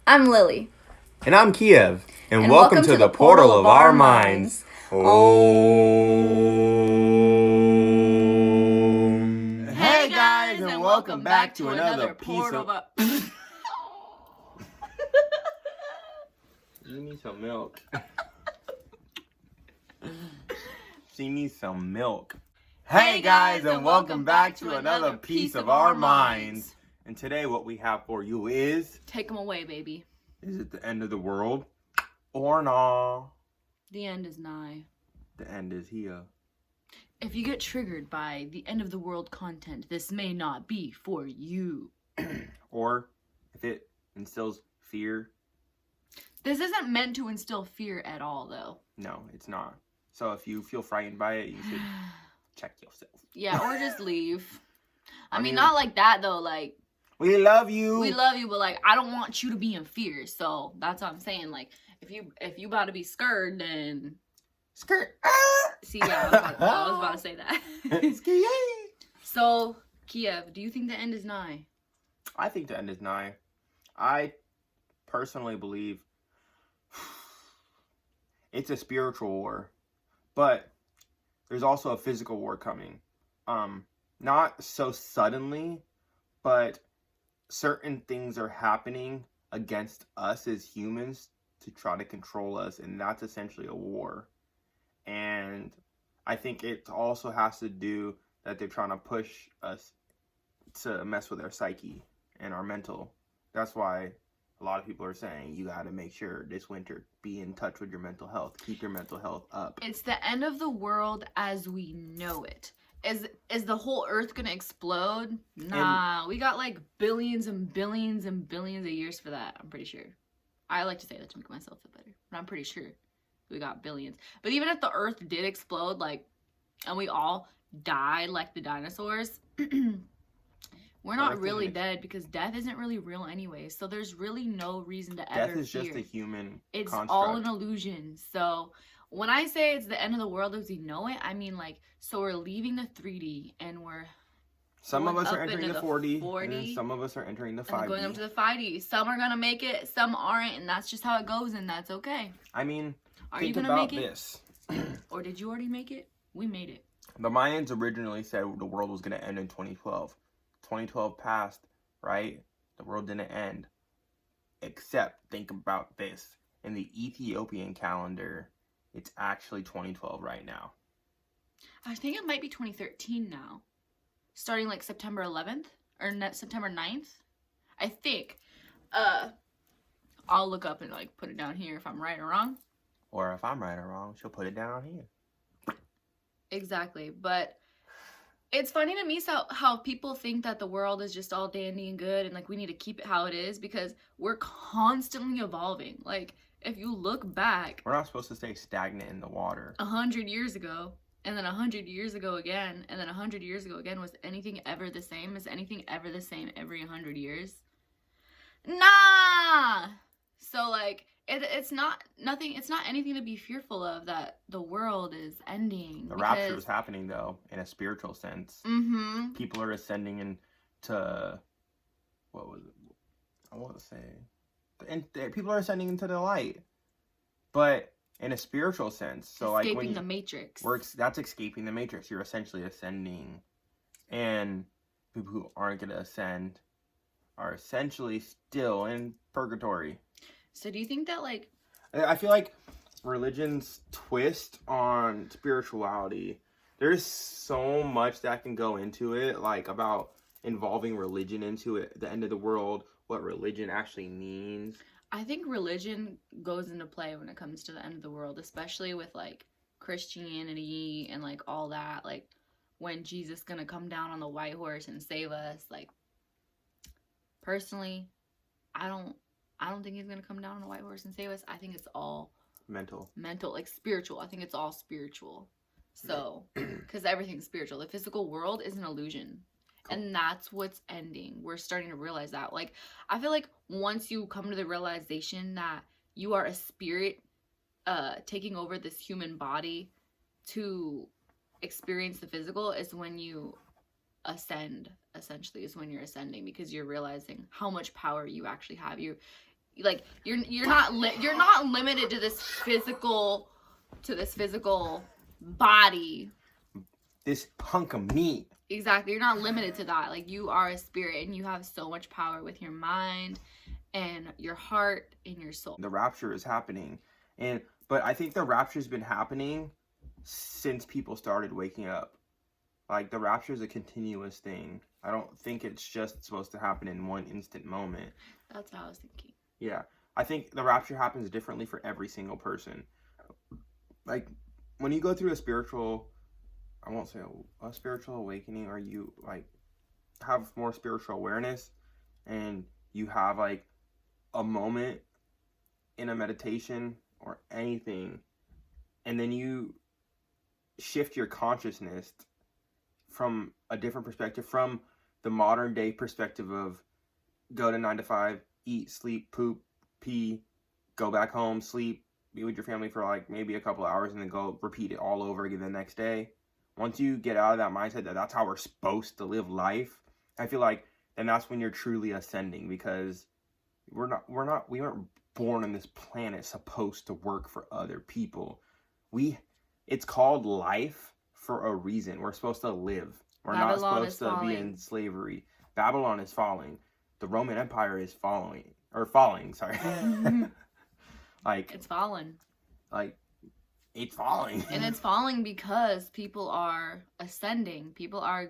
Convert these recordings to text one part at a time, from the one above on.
I'm Lily. And I'm Kiev. And welcome to the portal of our minds. Hey guys, and welcome back to another piece of... You need some milk. She needs some milk. Hey guys, and welcome back to another piece of our minds. And today what we have for you is... Take them away, baby. Is it the end of the world? Or nah? The end is nigh. The end is here. If you get triggered by the end of the world content, this may not be for you. Or if it instills fear. This isn't meant to instill fear at all, though. No, it's not. So if you feel frightened by it, you should check yourself. Yeah, or just leave. I mean, not like that, though. Like, we love you. We love you, but like, I don't want you to be in fear. So that's what I'm saying. Like, if you about to be scared, then skirt. See, yeah, I was about to say that. So, Kiev, do you think the end is nigh? I think the end is nigh. I personally believe it's a spiritual war, but there's also a physical war coming. Not so suddenly, but certain things are happening against us as humans to try to control us, and that's essentially a war. And I think it also has to do that they're trying to push us to mess with our psyche and our mental. That's why a lot of people are saying you got to make sure this winter be in touch with your mental health. Keep your mental health up. It's the end of the world as we know it. Is the whole earth gonna explode? Nah, we got like billions and billions and billions of years for that. I'm pretty sure. I like to say that to make myself feel better, but I'm pretty sure we got billions. But even if the earth did explode, like, and we all died like the dinosaurs, we're not really dead because death isn't really real anyway. So there's really no reason to ever fear. Death is just a human It's construct. all an illusion. So when I say it's the end of the world as we know it, I mean, like, so we're leaving the 3D and we're... Some of us are entering the 4D, and some of us are entering the 5D. And going up to the 5D. Some are going to make it, some aren't, and that's just how it goes, and that's okay. I mean, are you going to make it? Or did you already make it? We made it. The Mayans originally said the world was going to end in 2012. 2012 passed, right? The world didn't end. Except, think about this. In the Ethiopian calendar, it's actually 2012 right now. I think it might be 2013 now. Starting like September 11th or September 9th. I think. I'll look up and like put it down here if I'm right or wrong. Or if I'm right or wrong, she'll put it down here. Exactly. But it's funny to me how people think that the world is just all dandy and good and like we need to keep it how it is because we're constantly evolving. Like, if you look back, we're not supposed to stay stagnant in the water. 100 years ago, and then 100 years ago again, and then 100 years ago again, was anything ever the same? Is anything ever the same every 100 years? Nah! So, like, it's not anything to be fearful of that the world is ending. The rapture is happening, though, in a spiritual sense. Mm-hmm. People are ascending into, what was it? I want to say... And people are ascending into the light, but in a spiritual sense. So escaping like when the matrix. That's escaping the matrix. You're essentially ascending, and people who aren't going to ascend are essentially still in purgatory. So do you think that like? I feel like religion's twist on spirituality. There's so much that can go into it, like about involving religion into it, the end of the world. What religion actually means. I think religion goes into play when it comes to the end of the world, especially with like Christianity and like all that. Like when Jesus gonna come down on the white horse and save us. Like personally, I don't think he's gonna come down on the white horse and save us. I think it's all mental, like spiritual. I think it's all spiritual. So, because everything's spiritual. The physical world is an illusion. And that's what's ending. We're starting to realize that. Like, I feel like once you come to the realization that you are a spirit taking over this human body to experience the physical is when you ascend, essentially, is when you're ascending because you're realizing how much power you actually have. like you're not limited to this physical body. This hunk of meat. Exactly. You're not limited to that. Like, you are a spirit and you have so much power with your mind and your heart and your soul. The rapture is happening. But I think the rapture's been happening since people started waking up. Like, the rapture is a continuous thing. I don't think it's just supposed to happen in one instant moment. That's how I was thinking. Yeah. I think the rapture happens differently for every single person. Like, when you go through a spiritual, I won't say a spiritual awakening, or you, like, have more spiritual awareness, and you have, like, a moment in a meditation or anything, and then you shift your consciousness from a different perspective, from the modern day perspective of go to 9 to 5, eat, sleep, poop, pee, go back home, sleep, be with your family for like maybe a couple hours, and then go repeat it all over again the next day. Once you get out of that mindset that that's how we're supposed to live life, I feel like then that's when you're truly ascending, because we weren't born on this planet supposed to work for other people. It's called life for a reason. We're supposed to live. We're not supposed to be in slavery. Babylon is falling. The Roman Empire is falling, sorry. Like, it's fallen. Like, it's falling. And it's falling because people are ascending. People are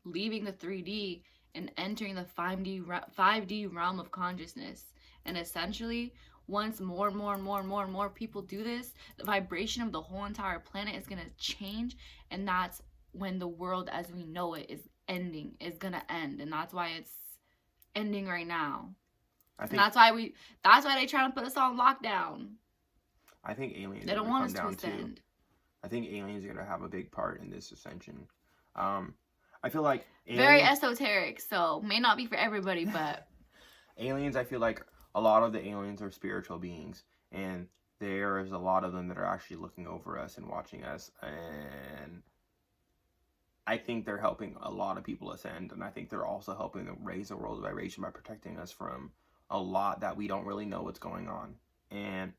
leaving the 3D and entering the 5D realm of consciousness. And essentially, once more and more people do this, the vibration of the whole entire planet is going to change. And that's when the world as we know it is going to end. And that's why it's ending right now. And that's why they try to put us on lockdown. I think aliens. They don't want us to ascend. I think aliens are going to have a big part in this ascension. I feel like very esoteric, so may not be for everybody, but aliens, I feel like a lot of the aliens are spiritual beings, and there is a lot of them that are actually looking over us and watching us, and I think they're helping a lot of people ascend, and I think they're also helping them raise the world's vibration by protecting us from a lot that we don't really know what's going on. And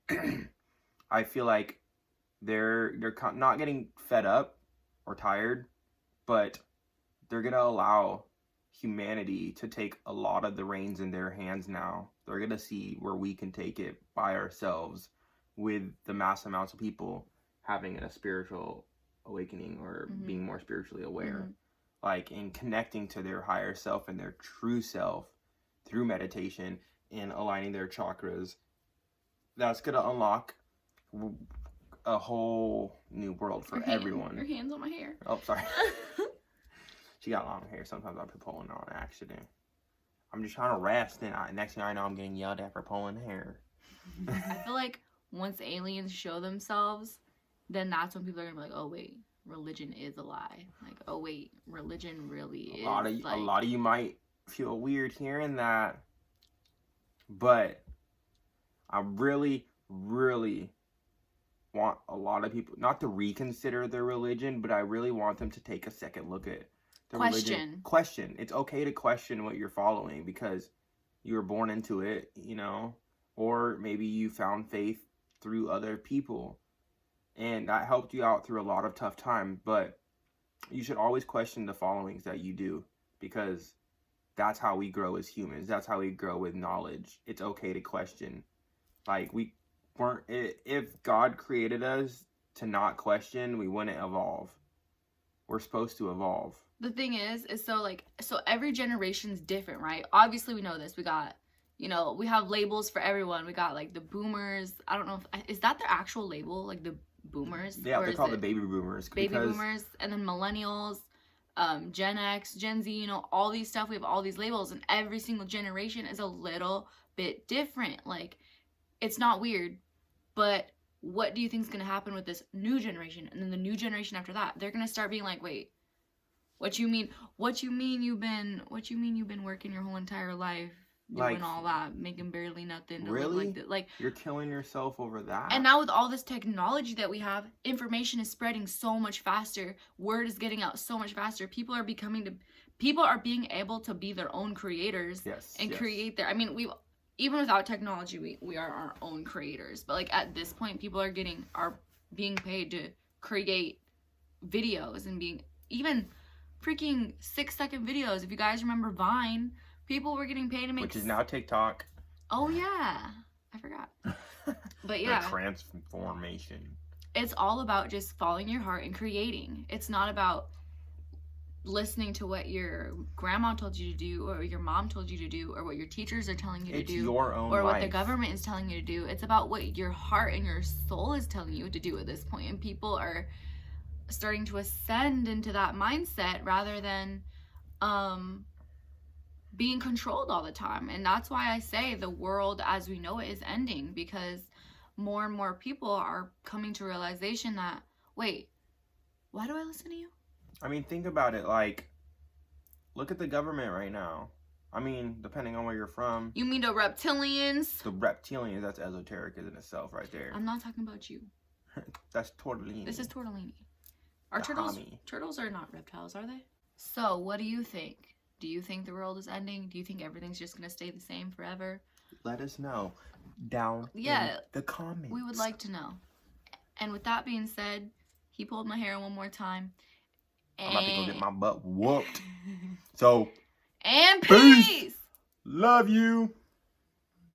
I feel like they're not getting fed up or tired, but they're going to allow humanity to take a lot of the reins in their hands now. They're going to see where we can take it by ourselves, with the mass amounts of people having a spiritual awakening or being more spiritually aware. Like, in connecting to their higher self and their true self through meditation and aligning their chakras. That's going to unlock a whole new world for everyone. Your hands on my hair. Oh, sorry. She got long hair. Sometimes I'll be pulling on accident. I'm just trying to rest, and next thing I know, I'm getting yelled at for pulling hair. I feel like once aliens show themselves, then that's when people are going to be like, oh, wait, religion is a lie. Like, oh, wait, religion really is. A lot of you might feel weird hearing that, but I really, really want a lot of people not to reconsider their religion, but I really want them to take a second look at their religion. Question. It's okay to question what you're following, because you were born into it, you know, or maybe you found faith through other people, and that helped you out through a lot of tough time. But you should always question the followings that you do, because that's how we grow as humans. That's how we grow with knowledge. It's okay to question. Like, if God created us to not question, we wouldn't evolve. We're supposed to evolve. The thing is so every generation's different, right? Obviously, we know this. We got, we have labels for everyone. We got, like, the boomers. I don't know is that their actual label? Like, the boomers? Yeah, they're called the baby boomers. Baby boomers, and then millennials, Gen X, Gen Z, all these stuff. We have all these labels, and every single generation is a little bit different. Like, it's not weird, but what do you think is going to happen with this new generation? And then the new generation after that, they're going to start being like, wait, what you mean you've been working your whole entire life doing all that, making barely nothing to live like that? Like, you're killing yourself over that. And now with all this technology that we have, information is spreading so much faster. Word is getting out so much faster. People are being able to be their own creators. Yes. And create their, even without technology, we are our own creators. But like at this point, people are being paid to create videos and being even freaking 6-second videos. If you guys remember Vine, people were getting paid to make, which is now TikTok. Oh yeah, I forgot. But yeah, The transformation. It's all about just following your heart and creating. It's not about listening to what your grandma told you to do, or your mom told you to do, or what your teachers are telling you to do, your own or life. what the government is telling you to do. It's about what your heart and your soul is telling you to do at this point. And people are starting to ascend into that mindset rather than being controlled all the time. And that's why I say the world as we know it is ending, because more and more people are coming to realization that, wait, why do I listen to you? I mean, think about it. Like, look at the government right now. I mean, depending on where you're from. You mean the reptilians? The reptilians, that's esoteric in itself right there. I'm not talking about you. That's Tortellini. This is Tortellini. Are Bahami. turtles are not reptiles, are they? So, what do you think? Do you think the world is ending? Do you think everything's just going to stay the same forever? Let us know down in the comments. We would like to know. And with that being said, he pulled my hair one more time. I'm about to go get my butt whooped. So, and peace! Love you.